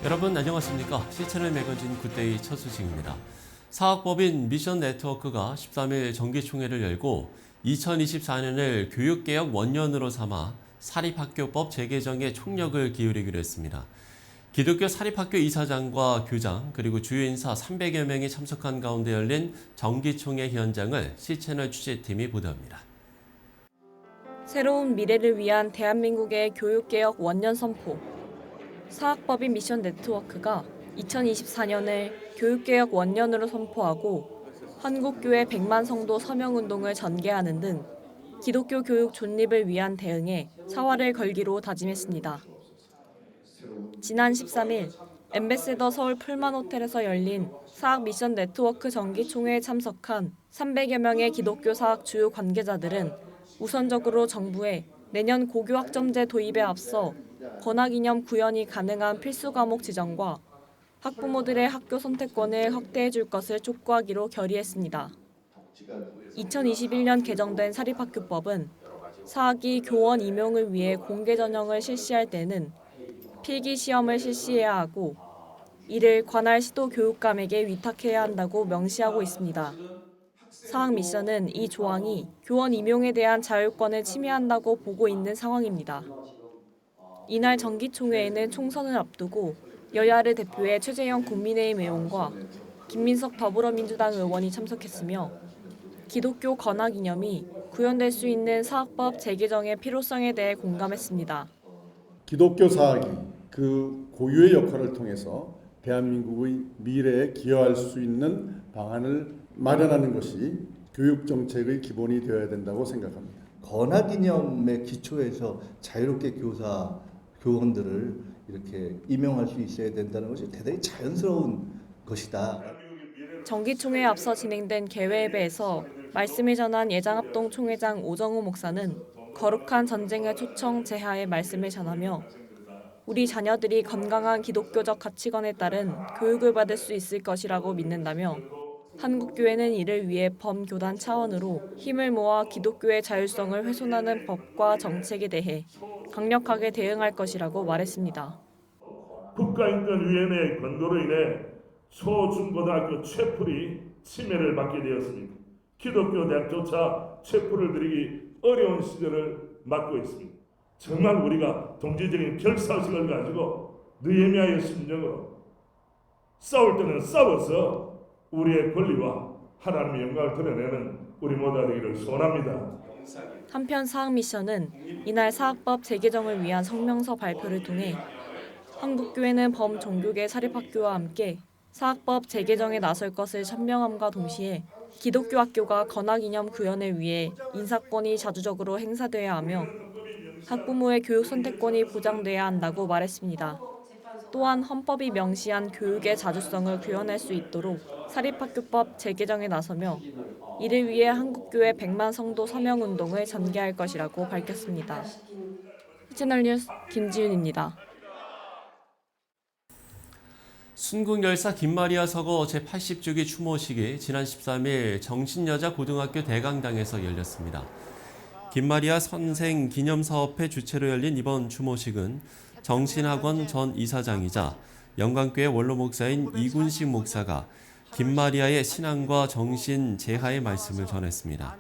여러분 안녕하십니까? C채널 매거진 굿데이 첫 소식입니다. 사학법인 미션네트워크가 13일 정기총회를 열고 2024년을 교육개혁 원년으로 삼아 사립학교법 재개정에 총력을 기울이기로 했습니다. 기독교 사립학교 이사장과 교장 그리고 주요 인사 300여 명이 참석한 가운데 열린 정기총회 현장을 C채널 취재팀이 보도합니다. 새로운 미래를 위한 대한민국의 교육개혁 원년 선포. 사학법인 미션 네트워크가 2024년을 교육개혁 원년으로 선포하고 한국교회 100만 성도 서명운동을 전개하는 등 기독교 교육 존립을 위한 대응에 사활을 걸기로 다짐했습니다. 지난 13일 엠베세더 서울 풀만 호텔에서 열린 사학 미션 네트워크 정기총회에 참석한 300여 명의 기독교 사학 주요 관계자들은 우선적으로 정부에 내년 고교학점제 도입에 앞서 권학이념 구현이 가능한 필수 과목 지정과 학부모들의 학교 선택권을 확대해 줄 것을 촉구하기로 결의했습니다. 2021년 개정된 사립학교법은 사학이 교원 임용을 위해 공개 전형을 실시할 때는 필기 시험을 실시해야 하고 이를 관할 시도 교육감에게 위탁해야 한다고 명시하고 있습니다. 사학 미션은 이 조항이 교원 임용에 대한 자율권을 침해한다고 보고 있는 상황입니다. 이날 정기총회에는 총선을 앞두고 여야를 대표해 최재형 국민의힘 의원과 김민석 더불어민주당 의원이 참석했으며 기독교 권학 이념이 구현될 수 있는 사학법 재개정의 필요성에 대해 공감했습니다. 기독교 사학이 그 고유의 역할을 통해서 대한민국의 미래에 기여할 수 있는 방안을 마련하는 것이 교육정책의 기본이 되어야 된다고 생각합니다. 권학 이념의 기초에서 자유롭게 교원들을 이렇게 임용할 수 있어야 된다는 것이 대단히 자연스러운 것이다. 정기총회에 앞서 진행된 개회예배에서 말씀을 전한 예장합동 총회장 오정우 목사는 거룩한 전쟁의 초청 제하의 말씀을 전하며 우리 자녀들이 건강한 기독교적 가치관에 따른 교육을 받을 수 있을 것이라고 믿는다며 한국교회는 이를 위해 범교단 차원으로 힘을 모아 기독교의 자율성을 훼손하는 법과 정책에 대해 강력하게 대응할 것이라고 말했습니다. 국가인권위원회의 권고로 인해 초중고등학교 채플이 침해를 받게 되었습니다. 기독교 대학조차 채플을 드리기 어려운 시절을 맞고 있습니다. 정말 우리가 동지적인 결사의식을 가지고 느헤미야의 심정으로 싸울 때는 싸워서 우리의 권리와 하나님의 영광을 드러내는 우리 모두가 되기를 소원합니다. 한편 사학 미션은 이날 사학법 재개정을 위한 성명서 발표를 통해 한국교회는 범종교계 사립학교와 함께 사학법 재개정에 나설 것을 천명함과 동시에 기독교 학교가 권학이념 구현을 위해 인사권이 자주적으로 행사돼야 하며 학부모의 교육 선택권이 보장돼야 한다고 말했습니다. 또한 헌법이 명시한 교육의 자주성을 구현할 수 있도록 사립학교법 재개정에 나서며 이를 위해 한국교회 100만 성도 서명운동을 전개할 것이라고 밝혔습니다. 채널 뉴스 김지윤입니다. 순국열사 김마리아 서거 제80주기 추모식이 지난 13일 정신여자고등학교 대강당에서 열렸습니다. 김마리아 선생 기념사업회 주최로 열린 이번 추모식은 정신학원 전 이사장이자 영광교회 원로 목사인 이군식 목사가 김마리아의 신앙과 정신 제하의 말씀을 전했습니다.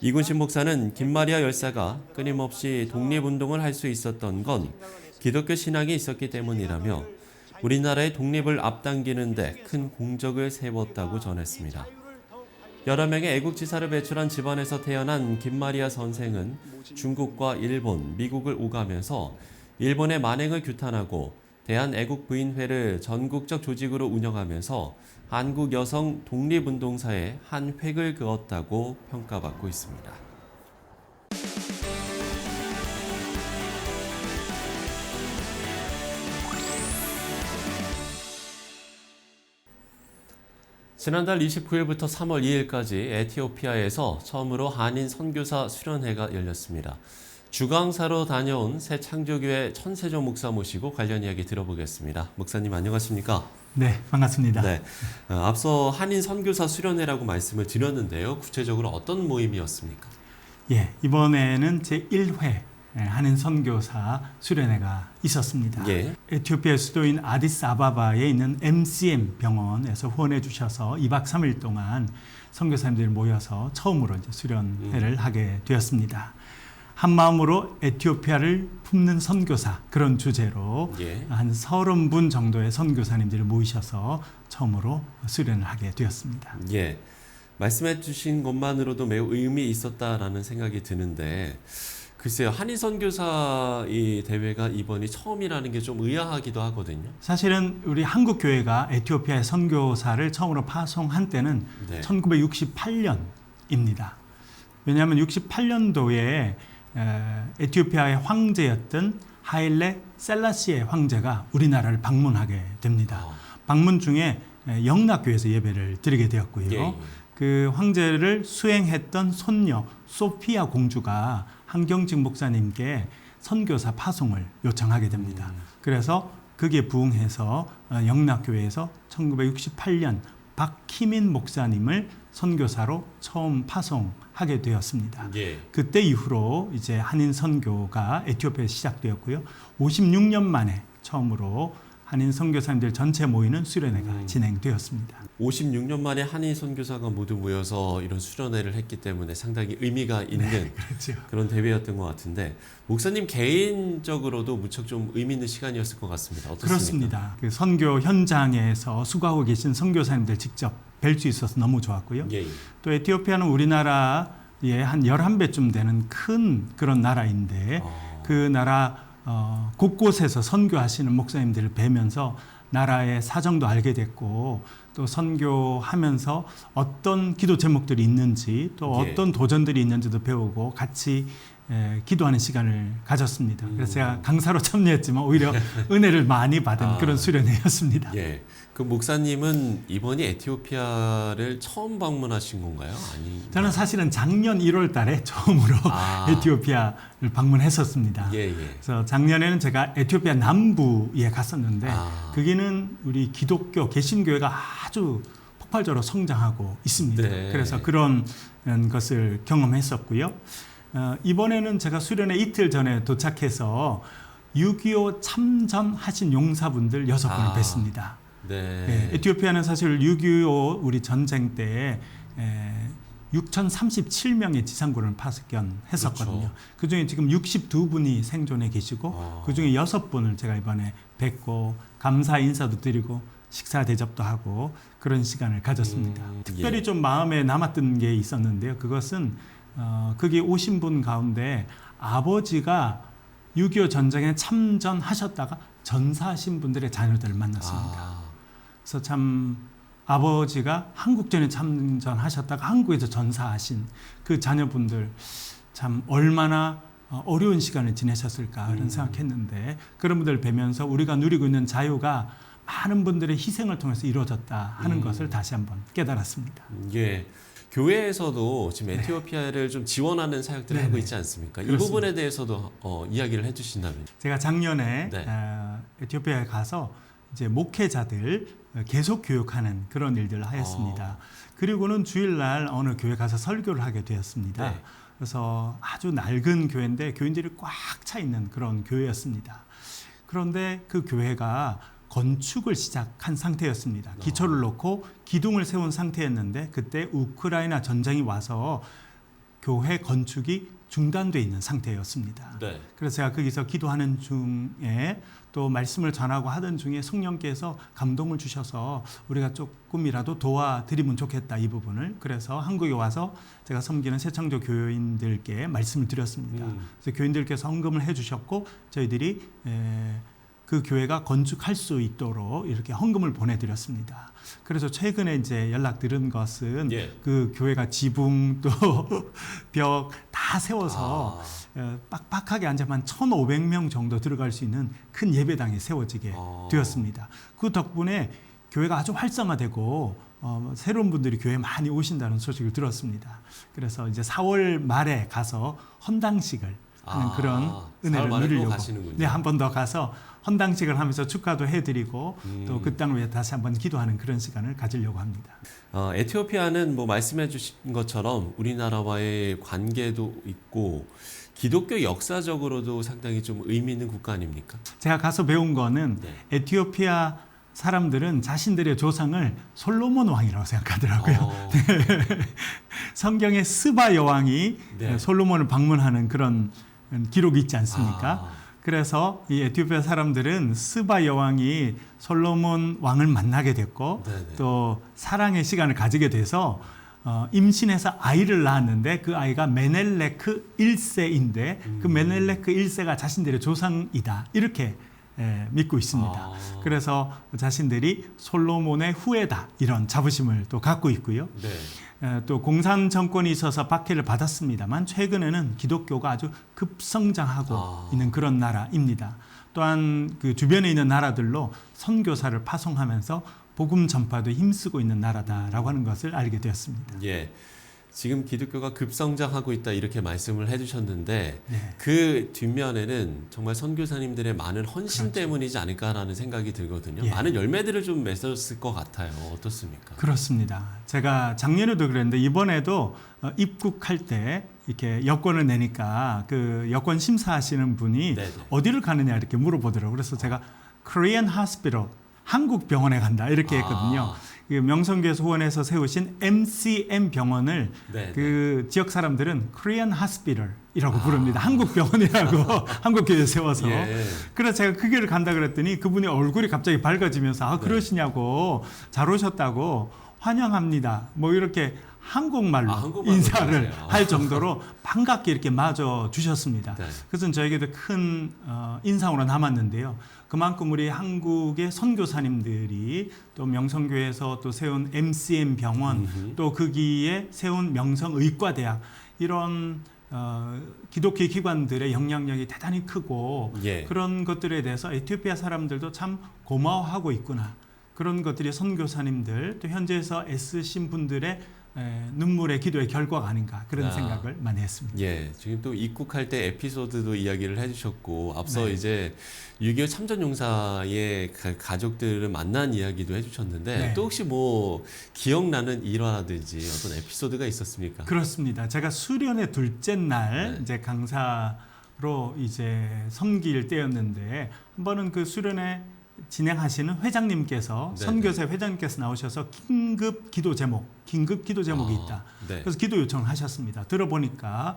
이군식 목사는 김마리아 열사가 끊임없이 독립운동을 할 수 있었던 건 기독교 신앙이 있었기 때문이라며 우리나라의 독립을 앞당기는 데 큰 공적을 세웠다고 전했습니다. 여러 명의 애국지사를 배출한 집안에서 태어난 김마리아 선생은 중국과 일본, 미국을 오가면서 일본의 만행을 규탄하고 대한애국부인회를 전국적 조직으로 운영하면서 한국 여성 독립운동사에 한 획을 그었다고 평가받고 있습니다. 지난달 29일부터 3월 2일까지 에티오피아에서 처음으로 한인 선교사 수련회가 열렸습니다. 주강사로 다녀온 새 창조교회 천세조 목사 모시고 관련 이야기 들어보겠습니다. 목사님 안녕하십니까? 네, 반갑습니다. 네, 앞서 한인 선교사 수련회라고 말씀을 드렸는데요. 구체적으로 어떤 모임이었습니까? 예, 이번에는 제1회 한인 선교사 수련회가 있었습니다. 예. 에티오피아 수도인 아디스아바바에 있는 MCM 병원에서 후원해 주셔서 2박 3일 동안 선교사님들이 모여서 처음으로 이제 수련회를 하게 되었습니다. 한 마음으로 에티오피아를 품는 선교사, 그런 주제로 예. 한 30분 정도의 선교사님들을 모이셔서 처음으로 수련을 하게 되었습니다. 예. 말씀해 주신 것만으로도 매우 의미 있었다라는 생각이 드는데, 글쎄요, 한인 선교사 이 대회가 이번이 처음이라는 게 좀 의아하기도 하거든요. 사실은 우리 한국 교회가 에티오피아의 선교사를 처음으로 파송한 때는 네. 1968년입니다. 왜냐하면 68년도에 에티오피아의 황제였던 하일레 셀라시의 황제가 우리나라를 방문하게 됩니다. 방문 중에 영락교회에서 예배를 드리게 되었고요. 예, 예. 그 황제를 수행했던 손녀 소피아 공주가 한경직 목사님께 선교사 파송을 요청하게 됩니다. 그래서 그게 부응해서 영락교회에서 1968년 박희민 목사님을 선교사로 처음 파송하게 되었습니다. 예. 그때 이후로 이제 한인 선교가 에티오피아에 시작되었고요. 56년 만에 처음으로 한인 선교사님들 전체 모이는 수련회가 진행되었습니다. 56년 만에 한인 선교사가 모두 모여서 이런 수련회를 했기 때문에 상당히 의미가 있는 그렇죠. 그런 대회였던 것 같은데, 목사님 개인적으로도 무척 좀 의미 있는 시간이었을 것 같습니다. 어떻습니까? 그렇습니다. 그 선교 현장에서 수고하고 계신 선교사님들 직접 뵐 수 있어서 너무 좋았고요. 예. 또 에티오피아는 우리나라의 한 11배쯤 되는 큰 그런 나라인데 그 나라 곳곳에서 선교하시는 목사님들을 뵈면서 나라의 사정도 알게 됐고, 또 선교하면서 어떤 기도 제목들이 있는지, 또 예. 어떤 도전들이 있는지도 배우고 같이 기도하는 시간을 가졌습니다. 그래서 제가 강사로 참여했지만 오히려 은혜를 많이 받은 그런 수련회였습니다. 예. 그 목사님은 이번이 에티오피아를 처음 방문하신 건가요? 아니. 저는 사실은 작년 1월 달에 처음으로 에티오피아를 방문했었습니다. 예, 예. 그래서 작년에는 제가 에티오피아 남부에 갔었는데 아. 거기는 우리 기독교 개신교회가 아주 폭발적으로 성장하고 있습니다. 네. 그래서 그런 것을 경험했었고요. 이번에는 제가 수련회 이틀 전에 도착해서 6.25 참전하신 용사분들 6분을 뵀습니다. 네. 네, 에티오피아는 사실 6.25 우리 전쟁 때 6,037명의 지상군을 파견했었거든요. 그렇죠. 그중에 지금 62분이 생존해 계시고 그중에 6분을 제가 이번에 뵙고 감사 인사도 드리고 식사 대접도 하고 그런 시간을 가졌습니다. 특별히 예. 좀 마음에 남았던 게 있었는데요. 그것은 거기 오신 분 가운데 아버지가 6.25 전쟁에 참전하셨다가 전사하신 분들의 자녀들을 만났습니다. 그래서 참 아버지가 한국전에 참전하셨다가 한국에서 전사하신 그 자녀분들 참 얼마나 어려운 시간을 지내셨을까 그런 생각했는데, 그런 분들 뵈면서 우리가 누리고 있는 자유가 많은 분들의 희생을 통해서 이루어졌다 하는 것을 다시 한번 깨달았습니다. 예. 교회에서도 지금 에티오피아를 좀 지원하는 사역들을 하고 있지 않습니까? 이 그렇습니다. 부분에 대해서도 이야기를 해주신다면. 제가 작년에 네. 에티오피아에 가서 이제 목회자들 계속 교육하는 그런 일들을 하였습니다. 그리고는 주일날 어느 교회 가서 설교를 하게 되었습니다. 네. 그래서 아주 낡은 교회인데 교인들이 꽉 차 있는 그런 교회였습니다. 그런데 그 교회가 건축을 시작한 상태였습니다. 기초를 놓고 기둥을 세운 상태였는데 그때 우크라이나 전쟁이 와서 교회 건축이 중단돼 있는 상태였습니다. 네. 그래서 제가 거기서 기도하는 중에 또 말씀을 전하고 하던 중에 성령께서 감동을 주셔서 우리가 조금이라도 도와드리면 좋겠다 이 부분을. 그래서 한국에 와서 제가 섬기는 새창조 교인들께 말씀을 드렸습니다. 그래서 교인들께서 헌금을 해주셨고 저희들이 그 교회가 건축할 수 있도록 이렇게 헌금을 보내드렸습니다. 그래서 최근에 이제 연락 드린 것은 예. 그 교회가 지붕 또 벽 다 세워서 빡빡하게 앉아만 1,500명 정도 들어갈 수 있는 큰 예배당이 세워지게 되었습니다. 그 덕분에 교회가 아주 활성화되고 새로운 분들이 교회에 많이 오신다는 소식을 들었습니다. 그래서 이제 4월 말에 가서 헌당식을 하는 그런 은혜를 누리려고 네, 한 번 더 가서 헌당식을 하면서 축하도 해드리고 또 그 땅을 위해 다시 한번 기도하는 그런 시간을 가지려고 합니다. 에티오피아는 뭐 말씀해 주신 것처럼 우리나라와의 관계도 있고 기독교 역사적으로도 상당히 좀 의미 있는 국가 아닙니까? 제가 가서 배운 거는 네. 에티오피아 사람들은 자신들의 조상을 솔로몬 왕이라고 생각하더라고요. 성경에 스바 여왕이 네. 솔로몬을 방문하는 그런 기록이 있지 않습니까? 아. 그래서 이 에티오피아 사람들은 스바 여왕이 솔로몬 왕을 만나게 됐고 네네. 또 사랑의 시간을 가지게 돼서 임신해서 아이를 낳았는데 그 아이가 메넬레크 1세인데 그 메넬레크 1세가 자신들의 조상이다 이렇게 믿고 있습니다. 아. 그래서 자신들이 솔로몬의 후예다 이런 자부심을 또 갖고 있고요. 네. 또 공산 정권이 있어서 박해를 받았습니다만 최근에는 기독교가 아주 급성장하고 있는 그런 나라입니다. 또한 그 주변에 있는 나라들로 선교사를 파송하면서 복음 전파도 힘쓰고 있는 나라다라고 하는 것을 알게 되었습니다. 예. 지금 기독교가 급성장하고 있다 이렇게 말씀을 해주셨는데 네. 그 뒷면에는 정말 선교사님들의 많은 헌신 그렇죠. 때문이지 않을까라는 생각이 들거든요. 예. 많은 열매들을 좀 맺었을 것 같아요. 어떻습니까? 그렇습니다. 제가 작년에도 그랬는데 이번에도 입국할 때 이렇게 여권을 내니까 그 여권 심사하시는 분이 네네. 어디를 가느냐 이렇게 물어보더라고요. 그래서 제가 Korean Hospital 한국 병원에 간다 이렇게 했거든요. 그 명성교회에서 후원해서 세우신 MCM 병원을 네네. 그 지역 사람들은 Korean Hospital이라고 부릅니다. 한국 병원이라고 한국 교회에 세워서. 예. 그래서 제가 그 교회를 간다 그랬더니 그분이 얼굴이 갑자기 밝아지면서 아 그러시냐고 잘 오셨다고 환영합니다. 뭐 이렇게 한국말로 한국말로 인사를 그러세요. 할 정도로 반갑게 이렇게 맞아 주셨습니다. 네. 그것은 저에게도 큰 인상으로 남았는데요. 그만큼 우리 한국의 선교사님들이 또 명성교회에서 또 세운 MCM 병원 또 거기에 세운 명성의과대학 이런 기독교 기관들의 영향력이 대단히 크고 예. 그런 것들에 대해서 에티오피아 사람들도 참 고마워하고 있구나. 그런 것들이 선교사님들 또 현지에서 애쓰신 분들의 눈물의 기도의 결과가 아닌가 그런 생각을 많이 했습니다. 예, 지금 또 입국할 때 에피소드도 이야기를 해주셨고 앞서 네. 이제 6.25 참전용사의 가족들을 만난 이야기도 해주셨는데 네. 또 혹시 뭐 기억나는 일화라든지 어떤 에피소드가 있었습니까? 그렇습니다. 제가 수련의 둘째 날 네. 이제 강사로 이제 섬길 때였는데 한 번은 그 수련회 진행하시는 회장님께서 네네. 선교사 회장님께서 나오셔서 긴급 기도 제목이 있다. 네. 그래서 기도 요청을 하셨습니다. 들어보니까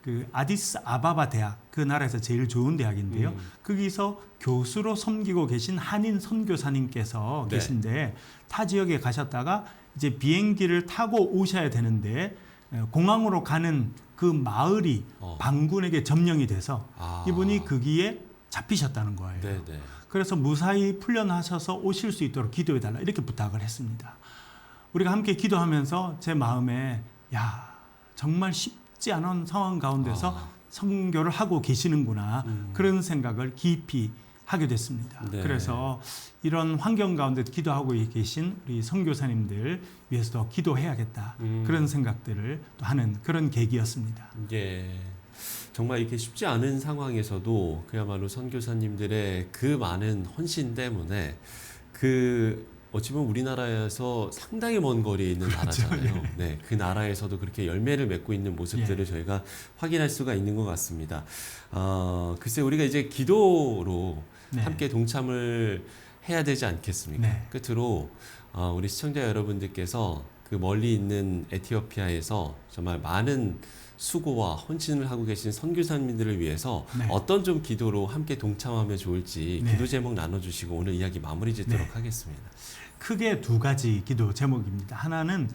그 아디스 아바바 대학 그 나라에서 제일 좋은 대학인데요. 거기서 교수로 섬기고 계신 한인 선교사님께서 네. 계신데 타 지역에 가셨다가 이제 비행기를 타고 오셔야 되는데 공항으로 가는 그 마을이 반군에게 점령이 돼서 이분이 거기에 잡히셨다는 거예요. 네네. 그래서 무사히 풀려나셔서 오실 수 있도록 기도해달라 이렇게 부탁을 했습니다. 우리가 함께 기도하면서 제 마음에 야 정말 쉽지 않은 상황 가운데서 선교를 하고 계시는구나 그런 생각을 깊이 하게 됐습니다. 네. 그래서 이런 환경 가운데 기도하고 계신 우리 선교사님들 위해서도 기도해야겠다 그런 생각들을 또 하는 그런 계기였습니다. 예. 정말 이렇게 쉽지 않은 상황에서도 그야말로 선교사님들의 그 많은 헌신 때문에 그 어찌 보면 우리나라에서 상당히 먼 거리에 있는 나라잖아요. 네, 그 나라에서도 그렇게 열매를 맺고 있는 모습들을 저희가 확인할 수가 있는 것 같습니다. 글쎄 우리가 이제 기도로 함께 동참을 해야 되지 않겠습니까? 네. 끝으로 우리 시청자 여러분들께서 그 멀리 있는 에티오피아에서 정말 많은 수고와 헌신을 하고 계신 선교사님들을 위해서 어떤 좀 기도로 함께 동참하면 좋을지 기도 제목 나눠주시고 오늘 이야기 마무리 짓도록 하겠습니다. 크게 두 가지 기도 제목입니다. 하나는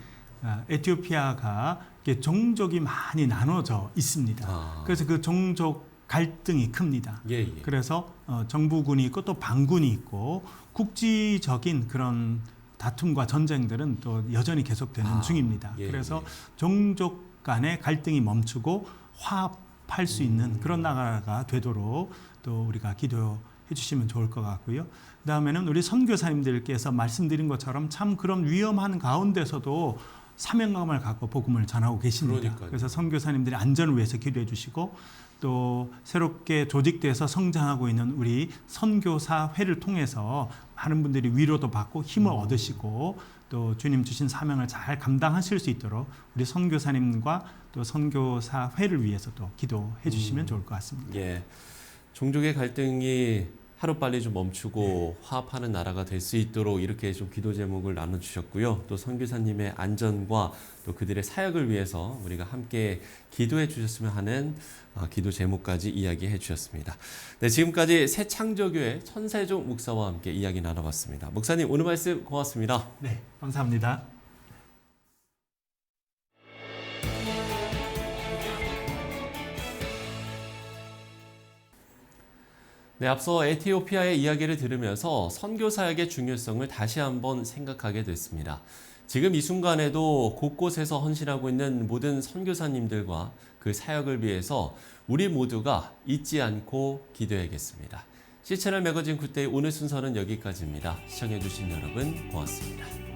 에티오피아가 종족이 많이 나눠져 있습니다. 그래서 그 종족 갈등이 큽니다. 예. 그래서 정부군이 있고 또 반군이 있고 국지적인 그런 다툼과 전쟁들은 또 여전히 계속되는 중입니다. 그래서 종족 간의 갈등이 멈추고 화합할 수 있는 그런 나라가 되도록 또 우리가 기도해 주시면 좋을 것 같고요. 그다음에는 우리 선교사님들께서 말씀드린 것처럼 참 그런 위험한 가운데서도 사명감을 갖고 복음을 전하고 계십니다. 그러니까요. 그래서 선교사님들의 안전을 위해서 기도해 주시고 또 새롭게 조직돼서 성장하고 있는 우리 선교사회를 통해서 많은 분들이 위로도 받고 힘을 얻으시고 또 주님 주신 사명을 잘 감당하실 수 있도록 우리 선교사님과 또 선교사 회를 위해서도 기도해 주시면 좋을 것 같습니다. 예. 종족의 갈등이 하루빨리 좀 멈추고 화합하는 나라가 될 수 있도록 이렇게 좀 기도 제목을 나눠주셨고요. 또 선교사님의 안전과 또 그들의 사역을 위해서 우리가 함께 기도해 주셨으면 하는 기도 제목까지 이야기해 주셨습니다. 네, 지금까지 새창조교회 천세종 목사와 함께 이야기 나눠봤습니다. 목사님 오늘 말씀 고맙습니다. 네, 감사합니다. 네, 앞서 에티오피아의 이야기를 들으면서 선교 사역의 중요성을 다시 한번 생각하게 됐습니다. 지금 이 순간에도 곳곳에서 헌신하고 있는 모든 선교사님들과 그 사역을 위해서 우리 모두가 잊지 않고 기도해야겠습니다. 시채널 매거진 굿데이 오늘 순서는 여기까지입니다. 시청해주신 여러분 고맙습니다.